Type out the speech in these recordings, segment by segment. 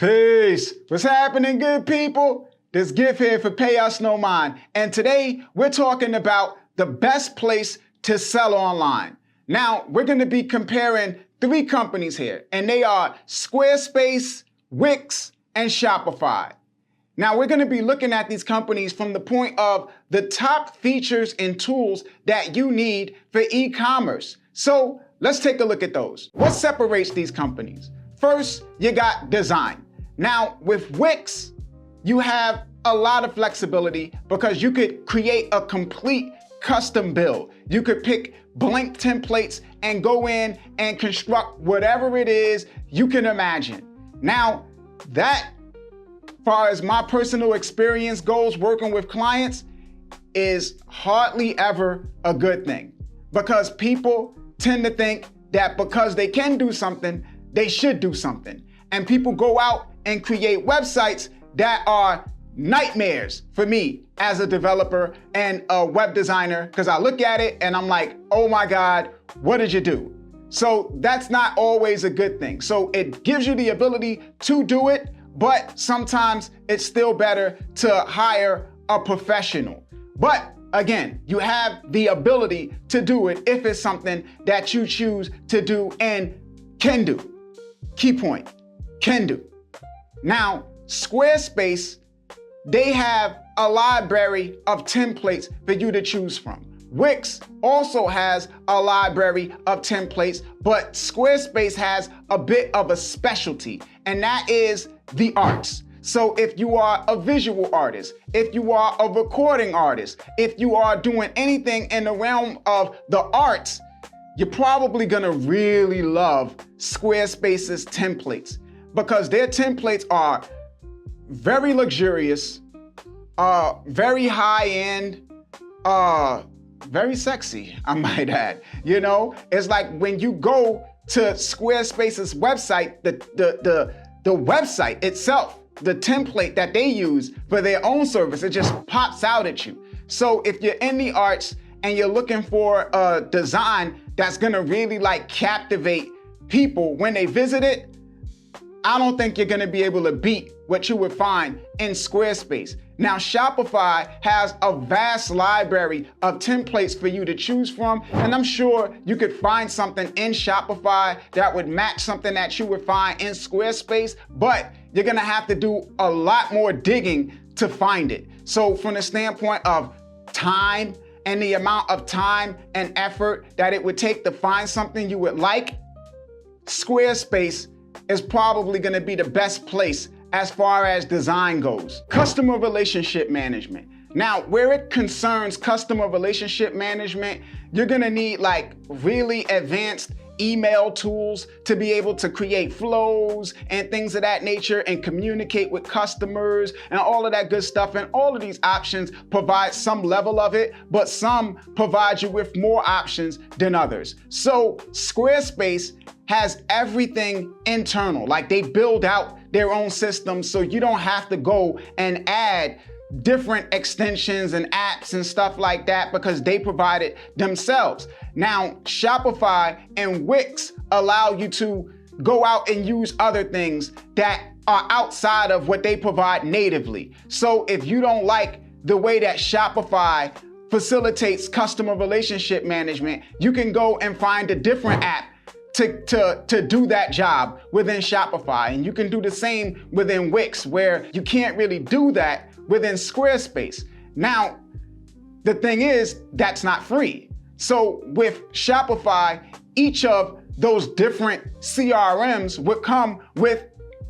Peace. What's happening, good people? This Gift here for Payusnomind. And today we're talking about the best place to sell online. Now, we're going to be comparing three companies here, and they are Squarespace, Wix, and Shopify. Now, we're going to be looking at these companies from the point of the top features and tools that you need for e-commerce. So let's take a look at those. What separates these companies? First, you got design. Now, with Wix, you have a lot of flexibility because you could create a complete custom build. You could pick blank templates and go in and construct whatever it is you can imagine. Now, that, far as my personal experience goes working with clients, is hardly ever a good thing because people tend to think that because they can do something, they should do something. And people go out and create websites that are nightmares for me as a developer and a web designer, because I look at it and I'm like, oh my God, what did you do? So that's not always a good thing. So it gives you the ability to do it, but sometimes it's still better to hire a professional. But again, you have the ability to do it if it's something that you choose to do and can do. Key point, can do. Now, Squarespace, they have a library of templates for you to choose from. Wix also has a library of templates, but Squarespace has a bit of a specialty, and that is the arts. So if you are a visual artist, if you are a recording artist, if you are doing anything in the realm of the arts, you're probably gonna really love Squarespace's templates because their templates are very luxurious, very high-end, very sexy, I might add. You know, it's like when you go to Squarespace's website, the website itself, the template that they use for their own service, it just pops out at you. So if you're in the arts and you're looking for a design that's gonna really like captivate people when they visit it, I don't think you're gonna be able to beat what you would find in Squarespace. Now, Shopify has a vast library of templates for you to choose from, and I'm sure you could find something in Shopify that would match something that you would find in Squarespace, but you're gonna have to do a lot more digging to find it. So from the standpoint of time and the amount of time and effort that it would take to find something you would like, Squarespace is probably gonna be the best place as far as design goes. Customer relationship management. Now, where it concerns customer relationship management, you're gonna need like really advanced email tools to be able to create flows and things of that nature and communicate with customers and all of that good stuff. And all of these options provide some level of it, but some provide you with more options than others. So Squarespace has everything internal, like they build out their own systems so you don't have to go and add different extensions and apps and stuff like that because they provide it themselves. Now, Shopify and Wix allow you to go out and use other things that are outside of what they provide natively. So if you don't like the way that Shopify facilitates customer relationship management, you can go and find a different app to do that job within Shopify. And you can do the same within Wix, where you can't really do that within Squarespace. Now, the thing is, that's not free. So with Shopify, each of those different CRMs would come with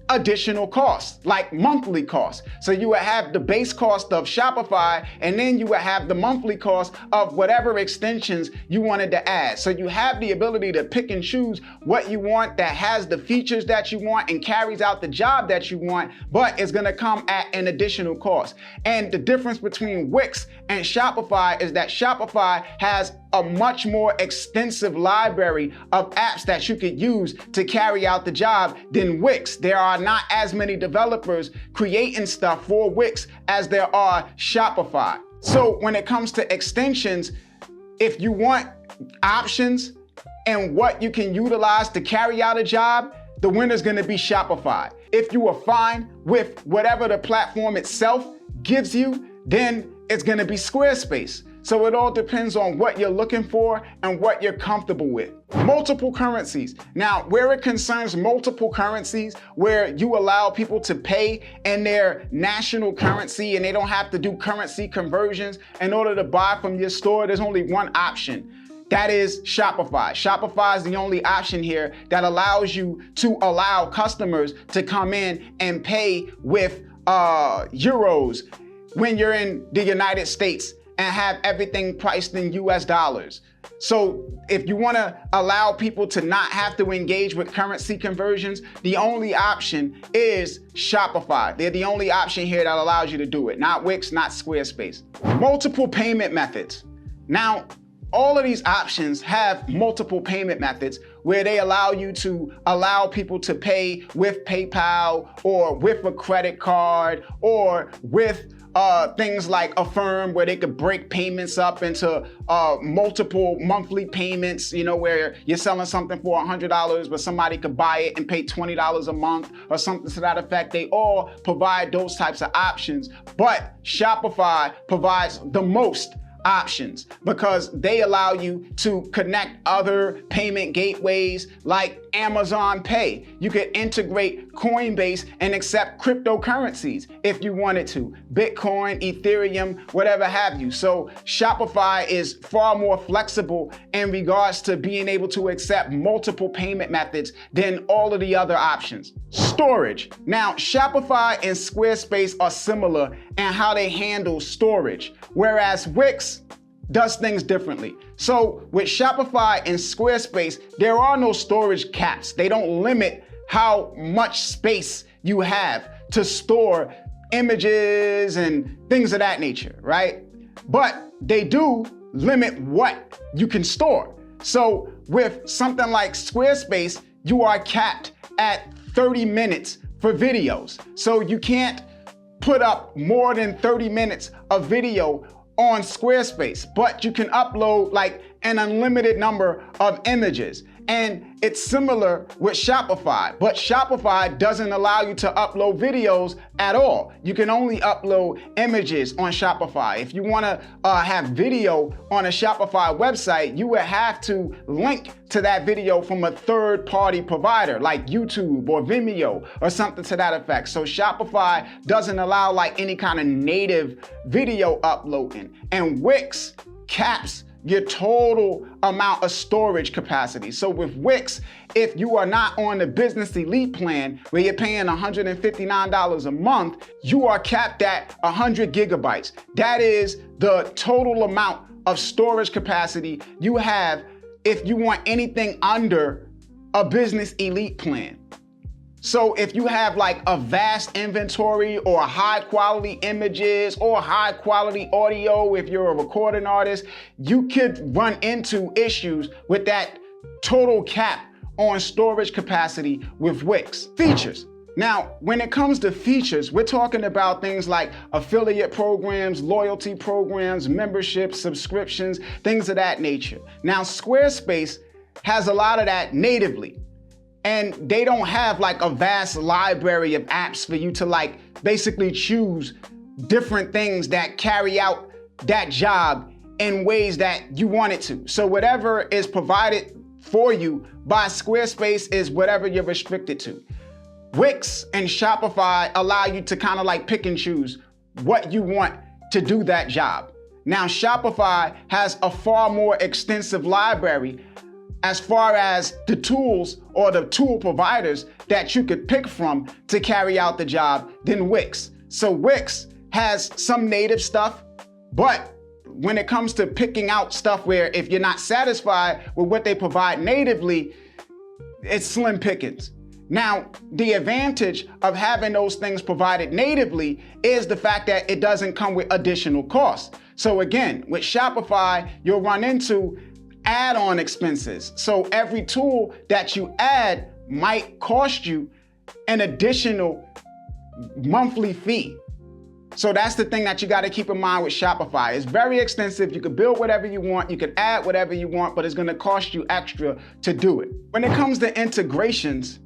additional costs, like monthly costs. So you would have the base cost of Shopify, and then you would have the monthly cost of whatever extensions you wanted to add. So you have the ability to pick and choose what you want that has the features that you want and carries out the job that you want, but it's gonna come at an additional cost. And the difference between Wix and Shopify is that Shopify has a much more extensive library of apps that you could use to carry out the job than Wix. There are not as many developers creating stuff for Wix as there are Shopify. So when it comes to extensions, if you want options and what you can utilize to carry out a job, the winner's gonna be Shopify. If you are fine with whatever the platform itself gives you, then it's gonna be Squarespace. So it all depends on what you're looking for and what you're comfortable with. Multiple currencies. Now, where it concerns multiple currencies, where you allow people to pay in their national currency and they don't have to do currency conversions in order to buy from your store, there's only one option. That is Shopify. Shopify is the only option here that allows you to allow customers to come in and pay with euros when you're in the United States and have everything priced in US dollars. So if you want to allow people to not have to engage with currency conversions, the only option is Shopify. They're the only option here that allows you to do it, not Wix, not Squarespace. Multiple payment methods. Now, all of these options have multiple payment methods where they allow you to allow people to pay with PayPal or with a credit card or with things like Affirm, where they could break payments up into multiple monthly payments, you know, where you're selling something for $100, but somebody could buy it and pay $20 a month or something to that effect. They all provide those types of options, but Shopify provides the most options because they allow you to connect other payment gateways like Amazon Pay. You could integrate Coinbase and accept cryptocurrencies if you wanted to, Bitcoin, Ethereum, whatever have you. So Shopify is far more flexible in regards to being able to accept multiple payment methods than all of the other options. Storage. Now, Shopify and Squarespace are similar in how they handle storage, whereas Wix does things differently. So with Shopify and Squarespace, there are no storage caps. They don't limit how much space you have to store images and things of that nature, right? But they do limit what you can store. So with something like Squarespace, you are capped at 30 minutes for videos. So you can't put up more than 30 minutes of video on Squarespace, but you can upload like an unlimited number of images. And it's similar with Shopify, but Shopify doesn't allow you to upload videos at all. You can only upload images on Shopify. If you want to have video on a Shopify website, you would have to link to that video from a third-party provider like YouTube or Vimeo or something to that effect. So Shopify doesn't allow like any kind of native video uploading. And Wix caps your total amount of storage capacity. So with Wix, if you are not on the Business Elite plan where you're paying $159 a month, you are capped at 100 gigabytes. That is the total amount of storage capacity you have if you want anything under a Business Elite plan. So if you have like a vast inventory or high quality images or high quality audio, if you're a recording artist, you could run into issues with that total cap on storage capacity with Wix. Features. Now, when it comes to features, we're talking about things like affiliate programs, loyalty programs, memberships, subscriptions, things of that nature. Now, Squarespace has a lot of that natively. And they don't have like a vast library of apps for you to like basically choose different things that carry out that job in ways that you want it to. So whatever is provided for you by Squarespace is whatever you're restricted to. Wix and Shopify allow you to kind of like pick and choose what you want to do that job. Now, Shopify has a far more extensive library as far as the tools or the tool providers that you could pick from to carry out the job than Wix. So Wix has some native stuff, but when it comes to picking out stuff where if you're not satisfied with what they provide natively, it's slim pickings. Now, the advantage of having those things provided natively is the fact that it doesn't come with additional costs. So again, with Shopify, you'll run into add-on expenses. So every tool that you add might cost you an additional monthly fee. So that's the thing that you got to keep in mind with Shopify. It's very extensive. You can build whatever you want. You can add whatever you want, but it's going to cost you extra to do it. When it comes to integrations,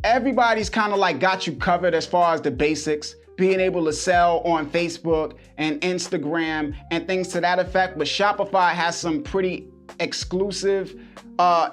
everybody's kind of like got you covered as far as the basics, being able to sell on Facebook and Instagram and things to that effect. But Shopify has some pretty exclusive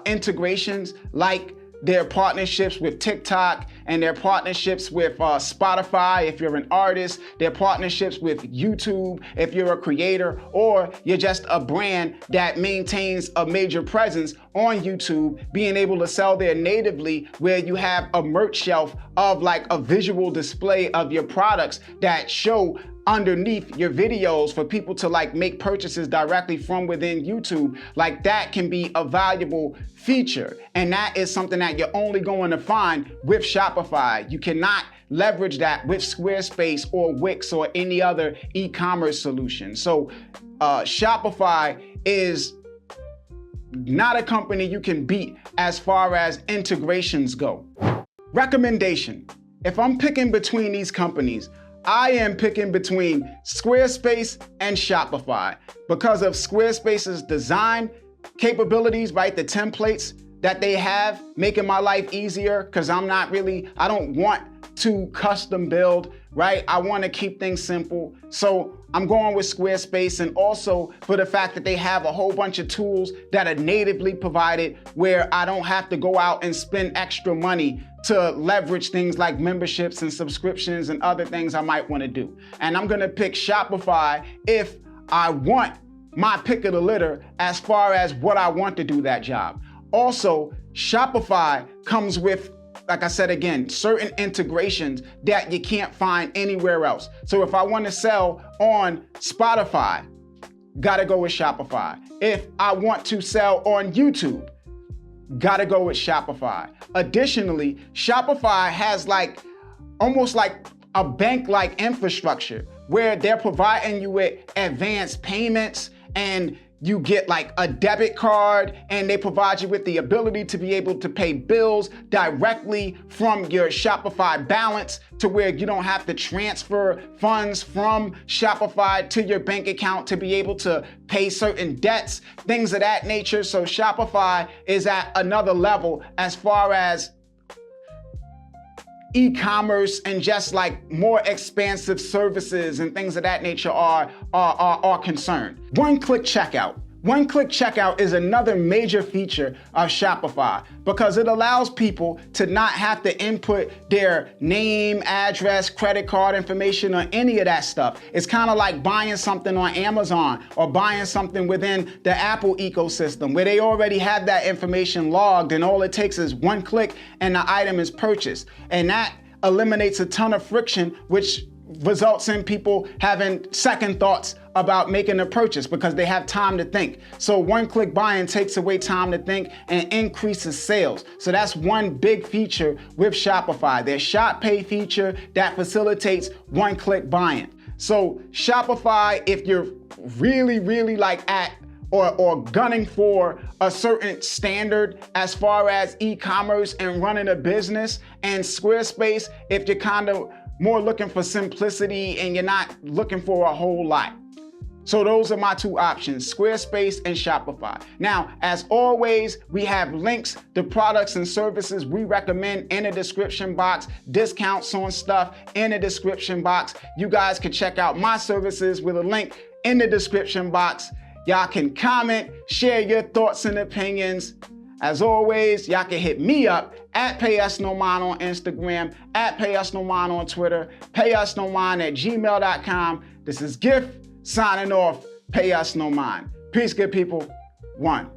integrations, like their partnerships with TikTok and their partnerships with Spotify if you're an artist, their partnerships with YouTube if you're a creator, or you're just a brand that maintains a major presence on YouTube, being able to sell there natively, where you have a merch shelf of like a visual display of your products that show underneath your videos for people to like make purchases directly from within YouTube. Like that can be a valuable feature, and that is something that you're only going to find with Shopify. You cannot leverage that with Squarespace or Wix or any other e-commerce solution. So Shopify is not a company you can beat as far as integrations go. Recommendation: if I'm picking between these companies, I am picking between Squarespace and Shopify because of Squarespace's design capabilities, right? The templates that they have, making my life easier, because I don't want to custom build, right? I want to keep things simple. So I'm going with Squarespace, and also for the fact that they have a whole bunch of tools that are natively provided where I don't have to go out and spend extra money to leverage things like memberships and subscriptions and other things I might want to do. And I'm going to pick Shopify if I want my pick of the litter as far as what I want to do that job. Also, Shopify comes with, like I said again, certain integrations that you can't find anywhere else. So if I want to sell on Spotify, gotta go with Shopify. If I want to sell on YouTube, gotta go with Shopify. Additionally, Shopify has like almost like a bank-like infrastructure where they're providing you with advanced payments, and you get like a debit card, and they provide you with the ability to be able to pay bills directly from your Shopify balance, to where you don't have to transfer funds from Shopify to your bank account to be able to pay certain debts, things of that nature. So Shopify is at another level as far as e-commerce and just like more expansive services and things of that nature are concerned. One-click checkout. One-click checkout is another major feature of Shopify because it allows people to not have to input their name, address, credit card information, or any of that stuff. It's kind of like buying something on Amazon or buying something within the Apple ecosystem where they already have that information logged, and all it takes is one click and the item is purchased. And that eliminates a ton of friction, which results in people having second thoughts about making a purchase because they have time to think. So one-click buying takes away time to think and increases sales. So that's one big feature with Shopify. Their Shop Pay feature that facilitates one-click buying. So Shopify, if you're really like at or gunning for a certain standard as far as e-commerce and running a business, and Squarespace if you're kind of more looking for simplicity and you're not looking for a whole lot. So those are my two options, Squarespace and Shopify. Now, as always, we have links to products and services we recommend in the description box, discounts on stuff in the description box. You guys can check out my services with a link in the description box. Y'all can comment, share your thoughts and opinions. As always, y'all can hit me up at Payusnomind on Instagram, at Payusnomind on Twitter, payusnomind@gmail.com. This is Gift signing off. Pay us no mind. Peace, good people. One.